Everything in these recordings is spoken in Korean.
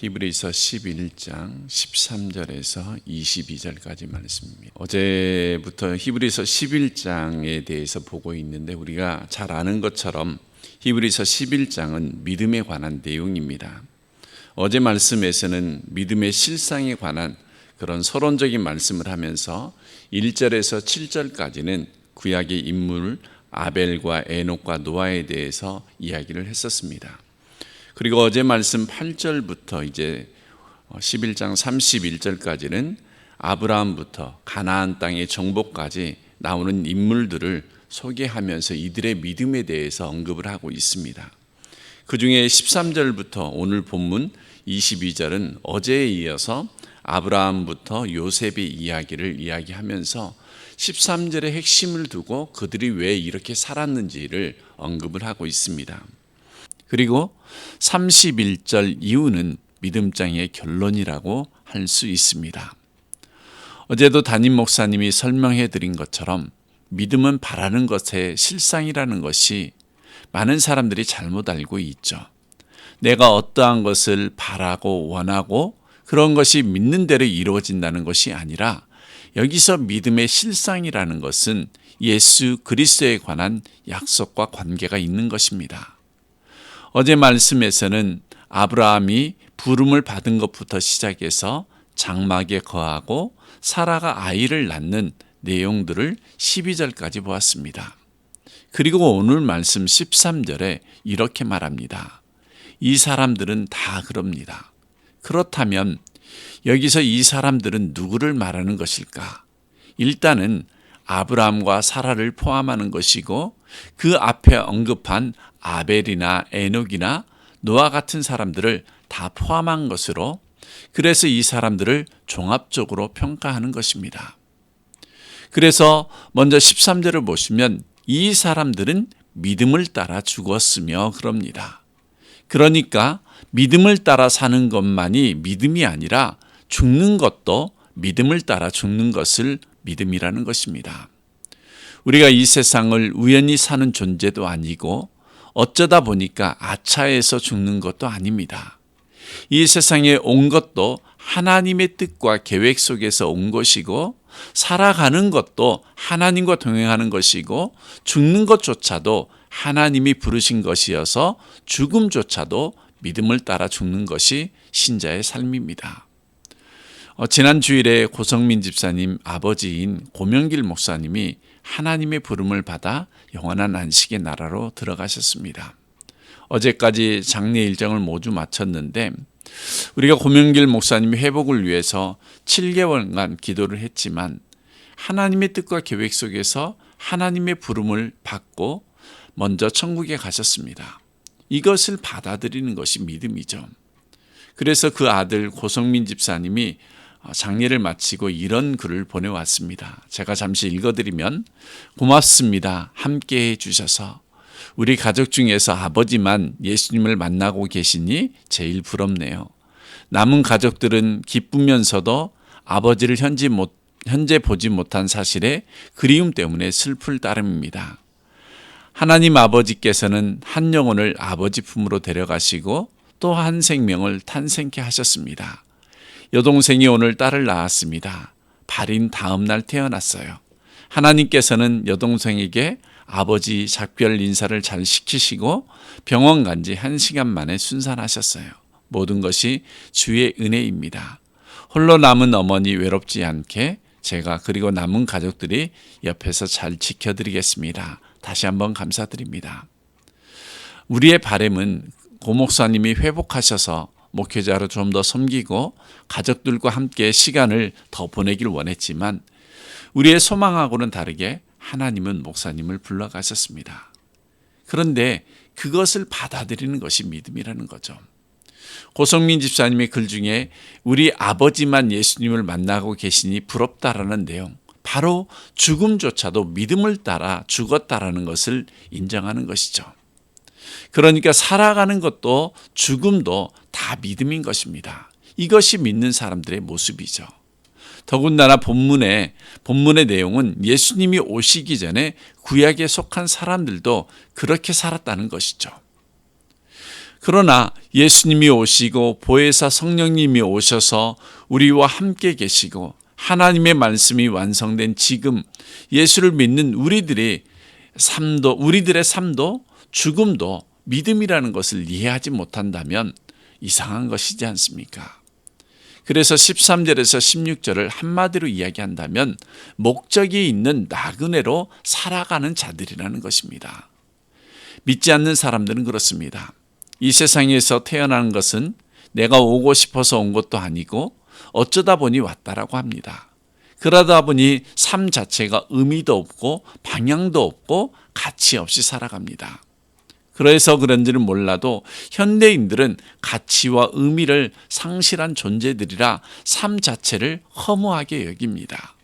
히브리서 11장 13절에서 22절까지 말씀입니다. 어제부터 히브리서 11장에 대해서 보고 있는데 우리가 잘 아는 것처럼 히브리서 11장은 믿음에 관한 내용입니다. 어제 말씀에서는 믿음의 실상에 관한 그런 서론적인 말씀을 하면서 1절에서 7절까지는 구약의 인물 아벨과 에녹과 노아에 대해서 이야기를 했었습니다. 그리고 어제 말씀 8절부터 이제 11장 31절까지는 아브라함부터 가나안 땅의 정복까지 나오는 인물들을 소개하면서 이들의 믿음에 대해서 언급을 하고 있습니다. 그 중에 13절부터 오늘 본문 22절은 어제에 이어서 아브라함부터 요셉의 이야기를 이야기하면서 13절의 핵심을 두고 그들이 왜 이렇게 살았는지를 언급을 하고 있습니다. 그리고 31절 이후는 믿음장의 결론이라고 할 수 있습니다. 어제도 담임 목사님이 설명해 드린 것처럼 믿음은 바라는 것의 실상이라는 것이 많은 사람들이 잘못 알고 있죠. 내가 어떠한 것을 바라고 원하고 그런 것이 믿는 대로 이루어진다는 것이 아니라 여기서 믿음의 실상이라는 것은 예수 그리스도에 관한 약속과 관계가 있는 것입니다. 어제 말씀에서는 아브라함이 부름을 받은 것부터 시작해서 장막에 거하고 사라가 아이를 낳는 내용들을 12절까지 보았습니다. 그리고 오늘 말씀 13절에 이렇게 말합니다. 이 사람들은 다 그럽니다. 그렇다면 여기서 이 사람들은 누구를 말하는 것일까? 일단은 아브라함과 사라를 포함하는 것이고 그 앞에 언급한 아벨이나 에녹이나 노아 같은 사람들을 다 포함한 것으로 그래서 이 사람들을 종합적으로 평가하는 것입니다. 그래서 먼저 13절을 보시면 이 사람들은 믿음을 따라 죽었으며 그럽니다. 그러니까 믿음을 따라 사는 것만이 믿음이 아니라 죽는 것도 믿음을 따라 죽는 것을 믿음이라는 것입니다. 우리가 이 세상을 우연히 사는 존재도 아니고 어쩌다 보니까 아차해서 죽는 것도 아닙니다. 이 세상에 온 것도 하나님의 뜻과 계획 속에서 온 것이고 살아가는 것도 하나님과 동행하는 것이고 죽는 것조차도 하나님이 부르신 것이어서 죽음조차도 믿음을 따라 죽는 것이 신자의 삶입니다. 지난 주일에 고성민 집사님 아버지인 고명길 목사님이 하나님의 부름을 받아 영원한 안식의 나라로 들어가셨습니다. 어제까지 장례 일정을 모두 마쳤는데 우리가 고명길 목사님이 회복을 위해서 7개월간 기도를 했지만 하나님의 뜻과 계획 속에서 하나님의 부름을 받고 먼저 천국에 가셨습니다. 이것을 받아들이는 것이 믿음이죠. 그래서 그 아들 고성민 집사님이 장례를 마치고 이런 글을 보내왔습니다. 제가 잠시 읽어드리면 고맙습니다. 함께해 주셔서 우리 가족 중에서 아버지만 예수님을 만나고 계시니 제일 부럽네요. 남은 가족들은 기쁘면서도 아버지를 현재 보지 못한 사실에 그리움 때문에 슬플 따름입니다. 하나님 아버지께서는 한 영혼을 아버지 품으로 데려가시고 또 한 생명을 탄생케 하셨습니다. 여동생이 오늘 딸을 낳았습니다. 발인 다음 날 태어났어요. 하나님께서는 여동생에게 아버지 작별 인사를 잘 시키시고 병원 간 지 1시간 만에 순산하셨어요. 모든 것이 주의 은혜입니다. 홀로 남은 어머니 외롭지 않게 제가 그리고 남은 가족들이 옆에서 잘 지켜드리겠습니다. 다시 한번 감사드립니다. 우리의 바람은 고 목사님이 회복하셔서 목회자로 좀 더 섬기고 가족들과 함께 시간을 더 보내길 원했지만 우리의 소망하고는 다르게 하나님은 목사님을 불러가셨습니다. 그런데 그것을 받아들이는 것이 믿음이라는 거죠. 고성민 집사님의 글 중에 우리 아버지만 예수님을 만나고 계시니 부럽다라는 내용, 바로 죽음조차도 믿음을 따라 죽었다라는 것을 인정하는 것이죠. 그러니까 살아가는 것도 죽음도 다 믿음인 것입니다. 이것이 믿는 사람들의 모습이죠. 더군다나 본문의 내용은 예수님이 오시기 전에 구약에 속한 사람들도 그렇게 살았다는 것이죠. 그러나 예수님이 오시고 보혜사 성령님이 오셔서 우리와 함께 계시고 하나님의 말씀이 완성된 지금 예수를 믿는 우리들의 삶도 죽음도 믿음이라는 것을 이해하지 못한다면 이상한 것이지 않습니까? 그래서 13절에서 16절을 한마디로 이야기한다면 목적이 있는 나그네로 살아가는 자들이라는 것입니다. 믿지 않는 사람들은 그렇습니다. 이 세상에서 태어난 것은 내가 오고 싶어서 온 것도 아니고 어쩌다 보니 왔다라고 합니다. 그러다 보니 삶 자체가 의미도 없고 방향도 없고 가치 없이 살아갑니다. 그래서 그런지는 몰라도 현대인들은 가치와 의미를 상실한 존재들이라 삶 자체를 허무하게 여깁니다.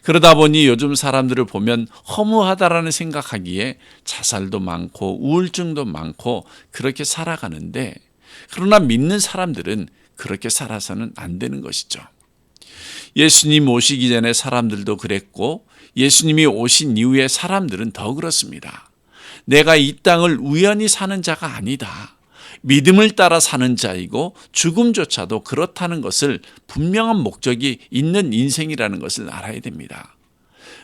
그러다 보니 요즘 사람들을 보면 허무하다라는 생각하기에 자살도 많고 우울증도 많고 그렇게 살아가는데, 그러나 믿는 사람들은 그렇게 살아서는 안 되는 것이죠. 예수님 오시기 전에 사람들도 그랬고 예수님이 오신 이후에 사람들은 더 그렇습니다. 내가 이 땅을 우연히 사는 자가 아니다. 믿음을 따라 사는 자이고 죽음조차도 그렇다는 것을, 분명한 목적이 있는 인생이라는 것을 알아야 됩니다.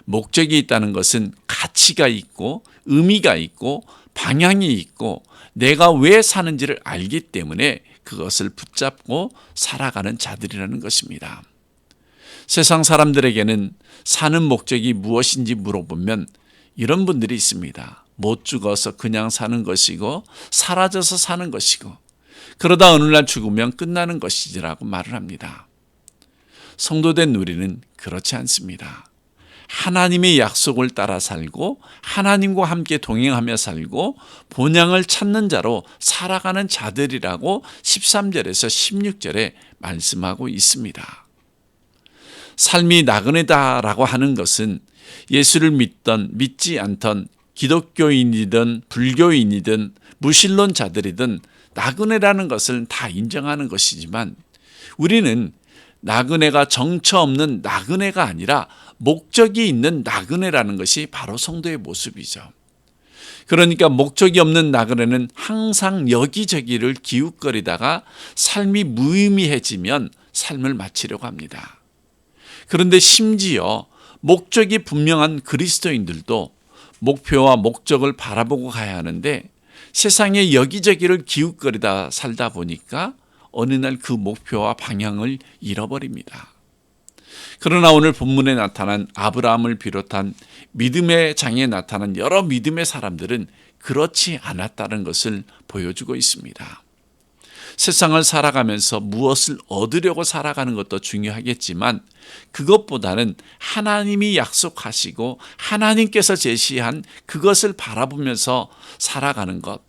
목적이 있다는 것은 가치가 있고 의미가 있고 방향이 있고 내가 왜 사는지를 알기 때문에 그것을 붙잡고 살아가는 자들이라는 것입니다. 세상 사람들에게는 사는 목적이 무엇인지 물어보면 이런 분들이 있습니다. 못 죽어서 그냥 사는 것이고 사라져서 사는 것이고 그러다 어느 날 죽으면 끝나는 것이지라고 말을 합니다. 성도된 우리는 그렇지 않습니다. 하나님의 약속을 따라 살고 하나님과 함께 동행하며 살고 본향을 찾는 자로 살아가는 자들이라고 13절에서 16절에 말씀하고 있습니다. 삶이 나그네다라고 하는 것은 예수를 믿던 믿지 않던 기독교인이든 불교인이든 무신론자들이든 나그네라는 것을 다 인정하는 것이지만, 우리는 나그네가 정처 없는 나그네가 아니라 목적이 있는 나그네라는 것이 바로 성도의 모습이죠. 그러니까 목적이 없는 나그네는 항상 여기저기를 기웃거리다가 삶이 무의미해지면 삶을 마치려고 합니다. 그런데 심지어 목적이 분명한 그리스도인들도 목표와 목적을 바라보고 가야 하는데 세상에 여기저기를 기웃거리다 살다 보니까 어느 날 그 목표와 방향을 잃어버립니다. 그러나 오늘 본문에 나타난 아브라함을 비롯한 믿음의 장에 나타난 여러 믿음의 사람들은 그렇지 않았다는 것을 보여주고 있습니다. 세상을 살아가면서 무엇을 얻으려고 살아가는 것도 중요하겠지만 그것보다는 하나님이 약속하시고 하나님께서 제시한 그것을 바라보면서 살아가는 것,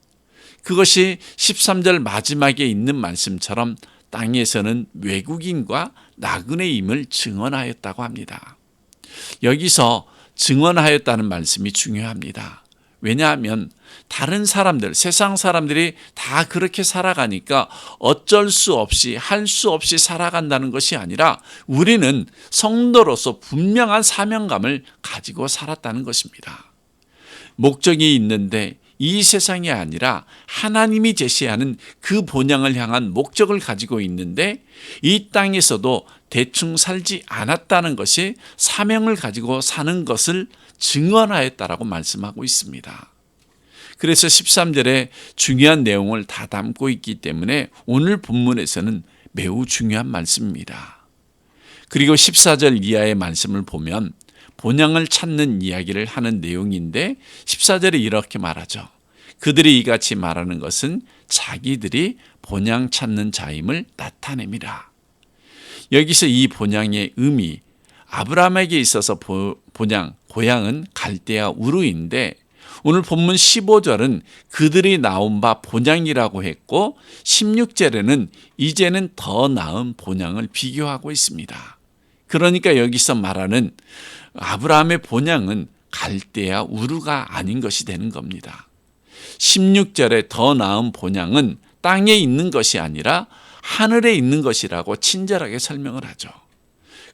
그것이 13절 마지막에 있는 말씀처럼 땅에서는 외국인과 나그네임을 증언하였다고 합니다. 여기서 증언하였다는 말씀이 중요합니다. 왜냐하면 다른 사람들, 세상 사람들이 다 그렇게 살아가니까 어쩔 수 없이 할 수 없이 살아간다는 것이 아니라 우리는 성도로서 분명한 사명감을 가지고 살았다는 것입니다. 목적이 있는데 이 세상이 아니라 하나님이 제시하는 그 본향을 향한 목적을 가지고 있는데 이 땅에서도 대충 살지 않았다는 것이 사명을 가지고 사는 것을 증언하였다라고 말씀하고 있습니다. 그래서 13절에 중요한 내용을 다 담고 있기 때문에 오늘 본문에서는 매우 중요한 말씀입니다. 그리고 14절 이하의 말씀을 보면 본향을 찾는 이야기를 하는 내용인데 14절에 이렇게 말하죠. 그들이 이같이 말하는 것은 자기들이 본향 찾는 자임을 나타냅니다. 여기서 이 본향의 의미, 아브라함에게 있어서 본향, 고향은 갈대아 우르인데 오늘 본문 15절은 그들이 나온 바 본향이라고 했고 16절에는 이제는 더 나은 본향을 비교하고 있습니다. 그러니까 여기서 말하는 아브라함의 본향은 갈대아 우르가 아닌 것이 되는 겁니다. 16절에 더 나은 본향은 땅에 있는 것이 아니라 하늘에 있는 것이라고 친절하게 설명을 하죠.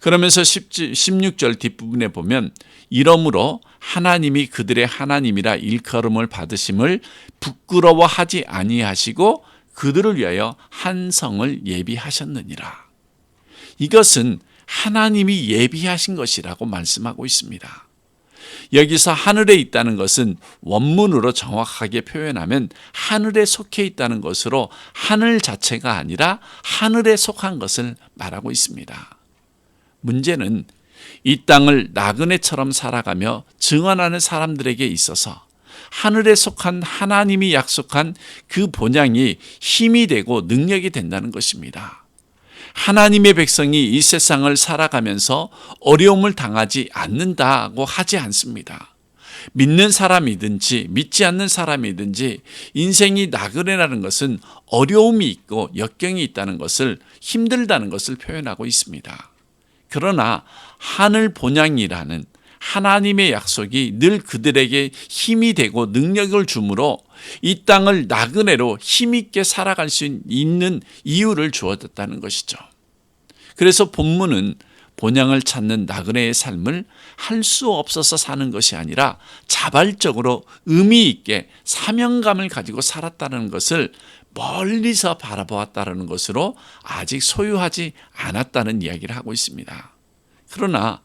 그러면서 16절 뒷부분에 보면 이러므로 하나님이 그들의 하나님이라 일컬음을 받으심을 부끄러워하지 아니하시고 그들을 위하여 한 성을 예비하셨느니라. 이것은 하나님이 예비하신 것이라고 말씀하고 있습니다. 여기서 하늘에 있다는 것은 원문으로 정확하게 표현하면 하늘에 속해 있다는 것으로 하늘 자체가 아니라 하늘에 속한 것을 말하고 있습니다. 문제는 이 땅을 나그네처럼 살아가며 증언하는 사람들에게 있어서 하늘에 속한 하나님이 약속한 그 본향이 힘이 되고 능력이 된다는 것입니다. 하나님의 백성이 이 세상을 살아가면서 어려움을 당하지 않는다고 하지 않습니다. 믿는 사람이든지 믿지 않는 사람이든지 인생이 나그네라는 것은 어려움이 있고 역경이 있다는 것을, 힘들다는 것을 표현하고 있습니다. 그러나 하늘 본향이라는 하나님의 약속이 늘 그들에게 힘이 되고 능력을 주므로 이 땅을 나그네로 힘있게 살아갈 수 있는 이유를 주어졌다는 것이죠. 그래서 본문은 본향을 찾는 나그네의 삶을 할 수 없어서 사는 것이 아니라 자발적으로 의미 있게 사명감을 가지고 살았다는 것을 멀리서 바라보았다는 것으로 아직 소유하지 않았다는 이야기를 하고 있습니다. 그러나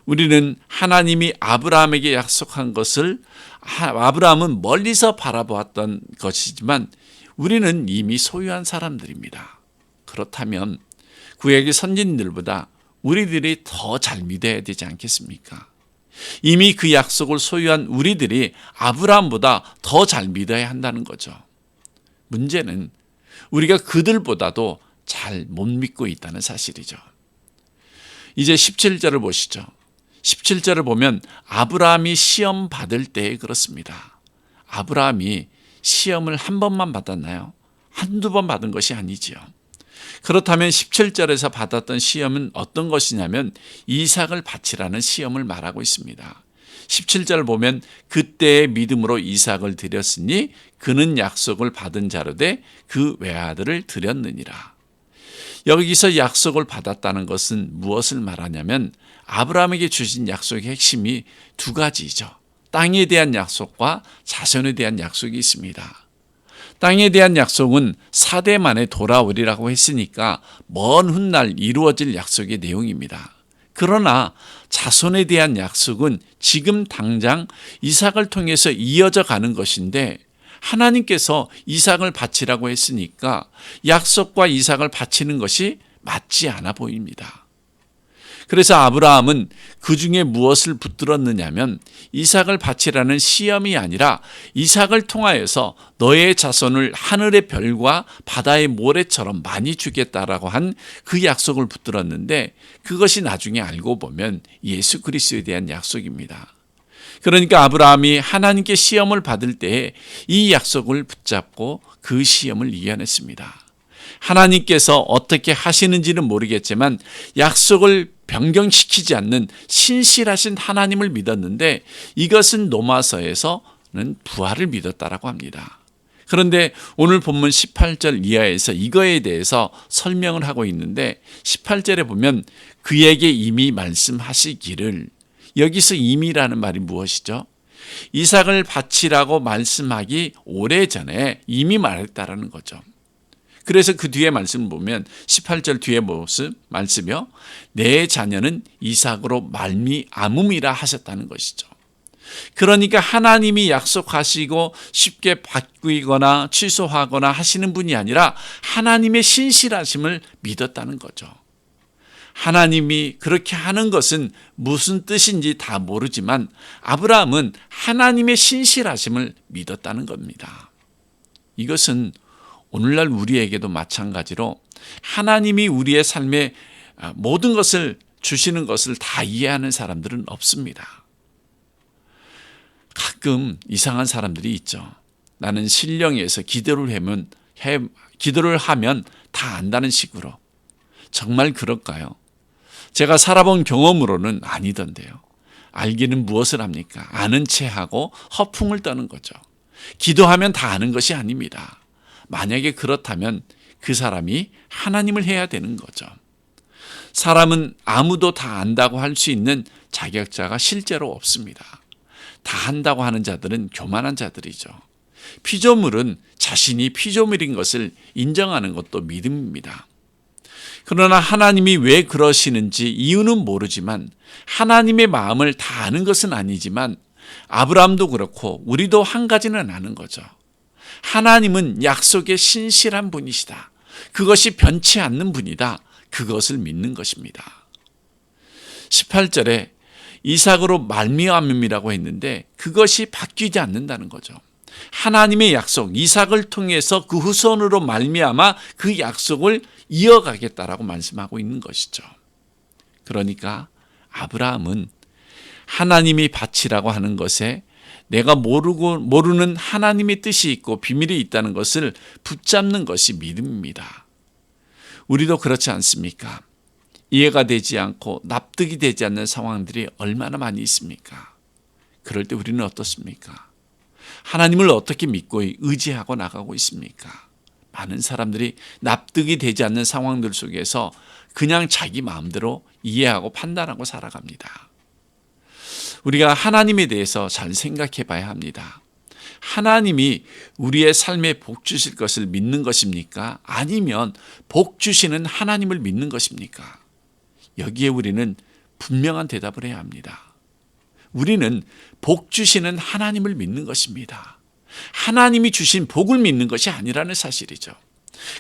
우리는 하나님이 아브라함에게 약속한 것을 아브라함은 멀리서 바라보았던 것이지만 우리는 이미 소유한 사람들입니다. 그렇다면 구약의 선진들보다 우리들이 더 잘 믿어야 되지 않겠습니까? 이미 그 약속을 소유한 우리들이 아브라함보다 더 잘 믿어야 한다는 거죠. 문제는 우리가 그들보다도 잘 못 믿고 있다는 사실이죠. 이제 17절을 보시죠. 17절을 보면 아브라함이 시험 받을 때 그렇습니다. 아브라함이 시험을 한 번만 받았나요? 한두 번 받은 것이 아니지요. 그렇다면 17절에서 받았던 시험은 어떤 것이냐면 이삭을 바치라는 시험을 말하고 있습니다. 17절을 보면 그때의 믿음으로 이삭을 드렸으니 그는 약속을 받은 자로 돼 그 외아들을 드렸느니라. 여기서 약속을 받았다는 것은 무엇을 말하냐면 아브라함에게 주신 약속의 핵심이 두 가지죠. 땅에 대한 약속과 자손에 대한 약속이 있습니다. 땅에 대한 약속은 4대 만에 돌아오리라고 했으니까 먼 훗날 이루어질 약속의 내용입니다. 그러나 자손에 대한 약속은 지금 당장 이삭을 통해서 이어져 가는 것인데 하나님께서 이삭을 바치라고 했으니까 약속과 이삭을 바치는 것이 맞지 않아 보입니다. 그래서 아브라함은 그 중에 무엇을 붙들었느냐면 이삭을 바치라는 시험이 아니라 이삭을 통하여서 너의 자손을 하늘의 별과 바다의 모래처럼 많이 주겠다라고 한 그 약속을 붙들었는데 그것이 나중에 알고 보면 예수 그리스도에 대한 약속입니다. 그러니까 아브라함이 하나님께 시험을 받을 때에 이 약속을 붙잡고 그 시험을 이겨냈습니다. 하나님께서 어떻게 하시는지는 모르겠지만 약속을 변경시키지 않는 신실하신 하나님을 믿었는데 이것은 로마서에서는 부활을 믿었다라고 합니다. 그런데 오늘 본문 18절 이하에서 이거에 대해서 설명을 하고 있는데 18절에 보면 그에게 이미 말씀하시기를, 여기서 이미라는 말이 무엇이죠? 이삭을 바치라고 말씀하기 오래전에 이미 말했다라는 거죠. 그래서 그 뒤에 말씀을 보면 18절 뒤에 말씀이요, 내 자녀는 이삭으로 말미암음이라 하셨다는 것이죠. 그러니까 하나님이 약속하시고 쉽게 바꾸거나 취소하거나 하시는 분이 아니라 하나님의 신실하심을 믿었다는 거죠. 하나님이 그렇게 하는 것은 무슨 뜻인지 다 모르지만 아브라함은 하나님의 신실하심을 믿었다는 겁니다. 이것은 오늘날 우리에게도 마찬가지로 하나님이 우리의 삶에 모든 것을 주시는 것을 다 이해하는 사람들은 없습니다. 가끔 이상한 사람들이 있죠. 나는 신령에서 기도를 하면 다 안다는 식으로. 정말 그럴까요? 제가 살아본 경험으로는 아니던데요. 알기는 무엇을 합니까? 아는 체하고 허풍을 떠는 거죠. 기도하면 다 아는 것이 아닙니다. 만약에 그렇다면 그 사람이 하나님을 해야 되는 거죠. 사람은 아무도 다 안다고 할 수 있는 자격자가 실제로 없습니다. 다 한다고 하는 자들은 교만한 자들이죠. 피조물은 자신이 피조물인 것을 인정하는 것도 믿음입니다. 그러나 하나님이 왜 그러시는지 이유는 모르지만 하나님의 마음을 다 아는 것은 아니지만 아브라함도 그렇고 우리도 한 가지는 아는 거죠. 하나님은 약속에 신실한 분이시다. 그것이 변치 않는 분이다. 그것을 믿는 것입니다. 18절에 이삭으로 말미암음이라고 했는데 그것이 바뀌지 않는다는 거죠. 하나님의 약속, 이삭을 통해서 그 후손으로 말미암아 그 약속을 이어가겠다라고 말씀하고 있는 것이죠. 그러니까 아브라함은 하나님이 바치라고 하는 것에 내가 모르는 하나님의 뜻이 있고 비밀이 있다는 것을 붙잡는 것이 믿음입니다. 우리도 그렇지 않습니까? 이해가 되지 않고 납득이 되지 않는 상황들이 얼마나 많이 있습니까? 그럴 때 우리는 어떻습니까? 하나님을 어떻게 믿고 의지하고 나가고 있습니까? 많은 사람들이 납득이 되지 않는 상황들 속에서 그냥 자기 마음대로 이해하고 판단하고 살아갑니다. 우리가 하나님에 대해서 잘 생각해 봐야 합니다. 하나님이 우리의 삶에 복 주실 것을 믿는 것입니까? 아니면 복 주시는 하나님을 믿는 것입니까? 여기에 우리는 분명한 대답을 해야 합니다. 우리는 복 주시는 하나님을 믿는 것입니다. 하나님이 주신 복을 믿는 것이 아니라는 사실이죠.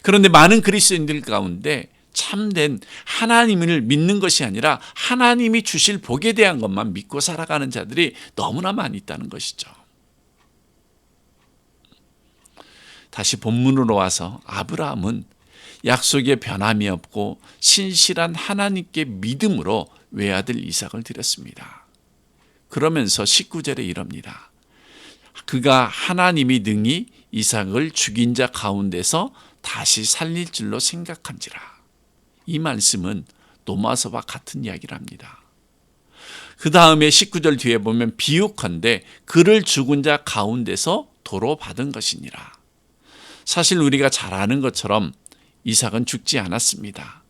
그런데 많은 그리스도인들 가운데 참된 하나님을 믿는 것이 아니라 하나님이 주실 복에 대한 것만 믿고 살아가는 자들이 너무나 많이 있다는 것이죠. 다시 본문으로 와서 아브라함은 약속에 변함이 없고 신실한 하나님께 믿음으로 외아들 이삭을 드렸습니다. 그러면서 19절에 이럽니다. 그가 하나님이 능히 이삭을 죽인 자 가운데서 다시 살릴 줄로 생각한지라. 이 말씀은 노마서와 같은 이야기를 합니다. 그 다음에 19절 뒤에 보면 비유컨대 그를 죽은 자 가운데서 도로 받은 것이니라. 사실 우리가 잘 아는 것처럼 이삭은 죽지 않았습니다.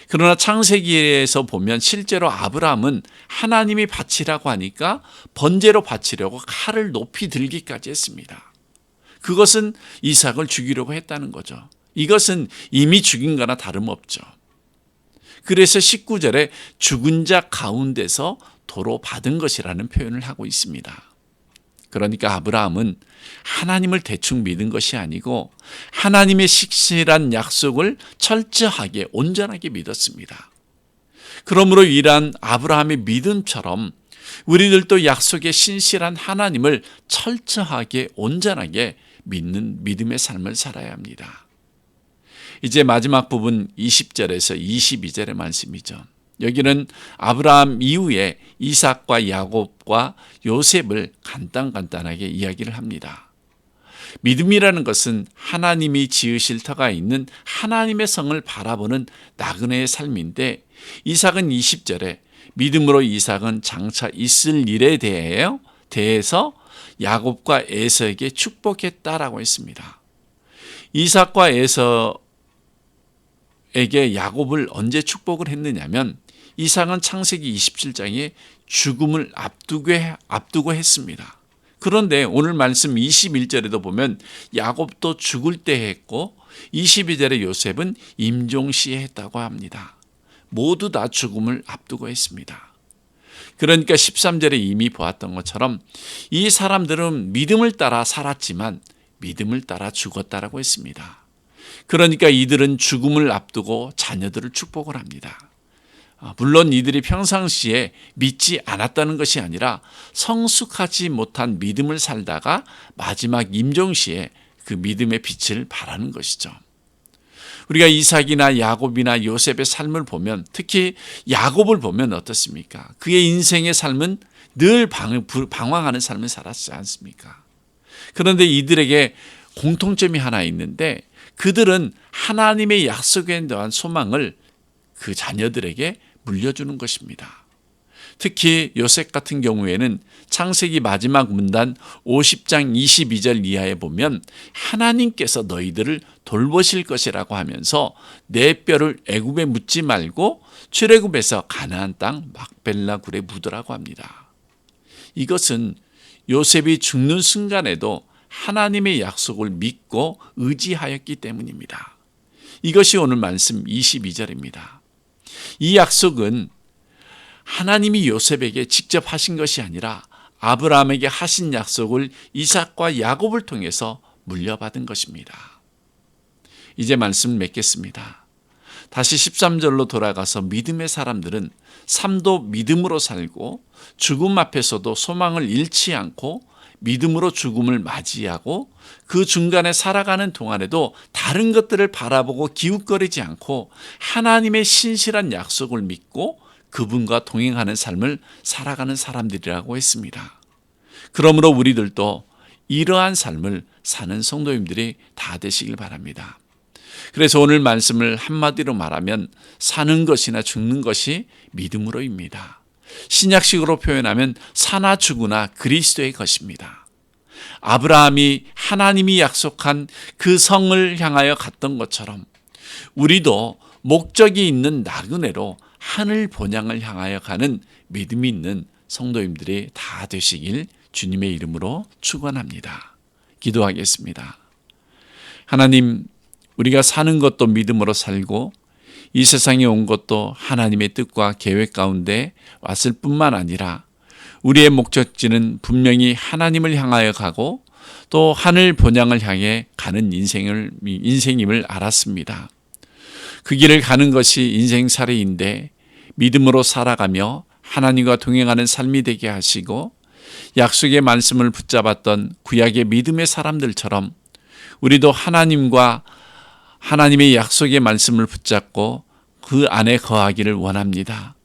그러나 창세기에서 보면 실제로 아브라함은 하나님이 바치라고 하니까 번제로 바치려고 칼을 높이 들기까지 했습니다. 그것은 이삭을 죽이려고 했다는 거죠. 이것은 이미 죽인 거나 다름없죠. 그래서 19절에 죽은 자 가운데서 도로 받은 것이라는 표현을 하고 있습니다. 그러니까 아브라함은 하나님을 대충 믿은 것이 아니고 하나님의 신실한 약속을 철저하게 온전하게 믿었습니다. 그러므로 이러한 아브라함의 믿음처럼 우리들도 약속의 신실한 하나님을 철저하게 온전하게 믿는 믿음의 삶을 살아야 합니다. 이제 마지막 부분 20절에서 22절의 말씀이죠. 여기는 아브라함 이후에 이삭과 야곱과 요셉을 간단하게 이야기를 합니다. 믿음이라는 것은 하나님이 지으실 터가 있는 하나님의 성을 바라보는 나그네의 삶인데 이삭은 20절에 믿음으로 이삭은 장차 있을 일에 대해서 야곱과 에서에게 축복했다라고 했습니다. 이삭과 에서에게 야곱을 언제 축복을 했느냐면 이삭은 창세기 27장에 죽음을 앞두고 했습니다. 그런데 오늘 말씀 21절에도 보면 야곱도 죽을 때 했고 22절에 요셉은 임종시에 했다고 합니다. 모두 다 죽음을 앞두고 했습니다. 그러니까 13절에 이미 보았던 것처럼 이 사람들은 믿음을 따라 살았지만 믿음을 따라 죽었다라고 했습니다. 그러니까 이들은 죽음을 앞두고 자녀들을 축복을 합니다. 물론 이들이 평상시에 믿지 않았다는 것이 아니라 성숙하지 못한 믿음을 살다가 마지막 임종시에 그 믿음의 빛을 발하는 것이죠. 우리가 이삭이나 야곱이나 요셉의 삶을 보면 특히 야곱을 보면 어떻습니까? 그의 인생의 삶은 늘 방황하는 삶을 살았지 않습니까? 그런데 이들에게 공통점이 하나 있는데 그들은 하나님의 약속에 대한 소망을 그 자녀들에게 물려주는 것입니다. 특히 요셉 같은 경우에는 창세기 마지막 문단 50장 22절 이하에 보면 하나님께서 너희들을 돌보실 것이라고 하면서 내 뼈를 애굽에 묻지 말고 출애굽에서 가나안 땅 막벨라 굴에 묻으라고 합니다. 이것은 요셉이 죽는 순간에도 하나님의 약속을 믿고 의지하였기 때문입니다. 이것이 오늘 말씀 22절입니다. 이 약속은 하나님이 요셉에게 직접 하신 것이 아니라 아브라함에게 하신 약속을 이삭과 야곱을 통해서 물려받은 것입니다. 이제 말씀을 맺겠습니다. 다시 13절로 돌아가서 믿음의 사람들은 삶도 믿음으로 살고 죽음 앞에서도 소망을 잃지 않고 믿음으로 죽음을 맞이하고 그 중간에 살아가는 동안에도 다른 것들을 바라보고 기웃거리지 않고 하나님의 신실한 약속을 믿고 그분과 동행하는 삶을 살아가는 사람들이라고 했습니다. 그러므로 우리들도 이러한 삶을 사는 성도님들이 다 되시길 바랍니다. 그래서 오늘 말씀을 한마디로 말하면 사는 것이나 죽는 것이 믿음으로입니다. 신약식으로 표현하면 사나 죽으나 그리스도의 것입니다. 아브라함이 하나님이 약속한 그 성을 향하여 갔던 것처럼 우리도 목적이 있는 나그네로 하늘 본향을 향하여 가는 믿음이 있는 성도님들이 다 되시길 주님의 이름으로 축원합니다. 기도하겠습니다. 하나님, 우리가 사는 것도 믿음으로 살고 이 세상에 온 것도 하나님의 뜻과 계획 가운데 왔을 뿐만 아니라 우리의 목적지는 분명히 하나님을 향하여 가고 또 하늘 본향을 향해 가는 인생임을 알았습니다. 그 길을 가는 것이 인생살이인데 믿음으로 살아가며 하나님과 동행하는 삶이 되게 하시고 약속의 말씀을 붙잡았던 구약의 믿음의 사람들처럼 우리도 하나님과 하나님의 약속의 말씀을 붙잡고 그 안에 거하기를 원합니다.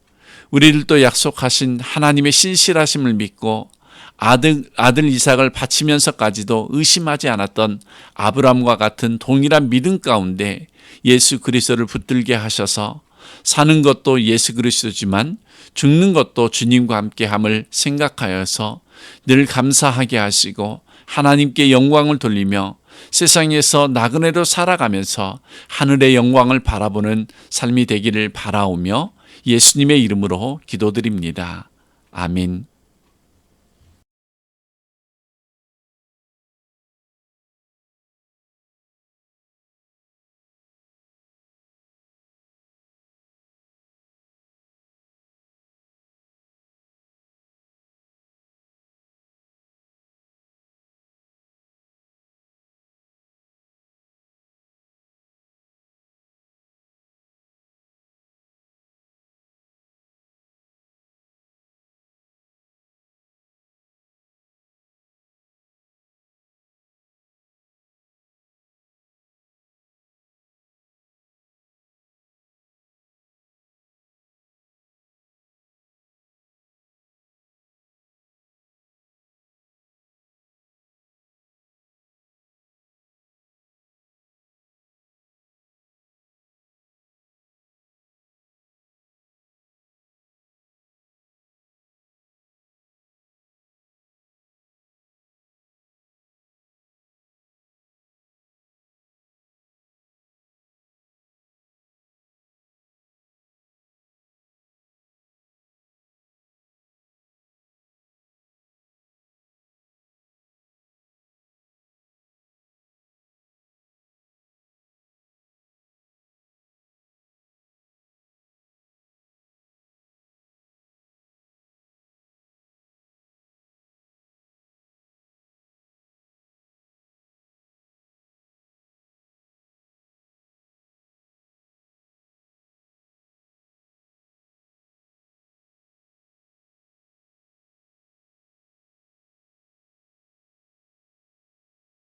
우리들도 약속하신 하나님의 신실하심을 믿고 아들 이삭을 바치면서까지도 의심하지 않았던 아브라함과 같은 동일한 믿음 가운데 예수 그리스도를 붙들게 하셔서 사는 것도 예수 그리스도지만 죽는 것도 주님과 함께함을 생각하여서 늘 감사하게 하시고 하나님께 영광을 돌리며 세상에서 나그네로 살아가면서 하늘의 영광을 바라보는 삶이 되기를 바라오며 예수님의 이름으로 기도드립니다. 아멘.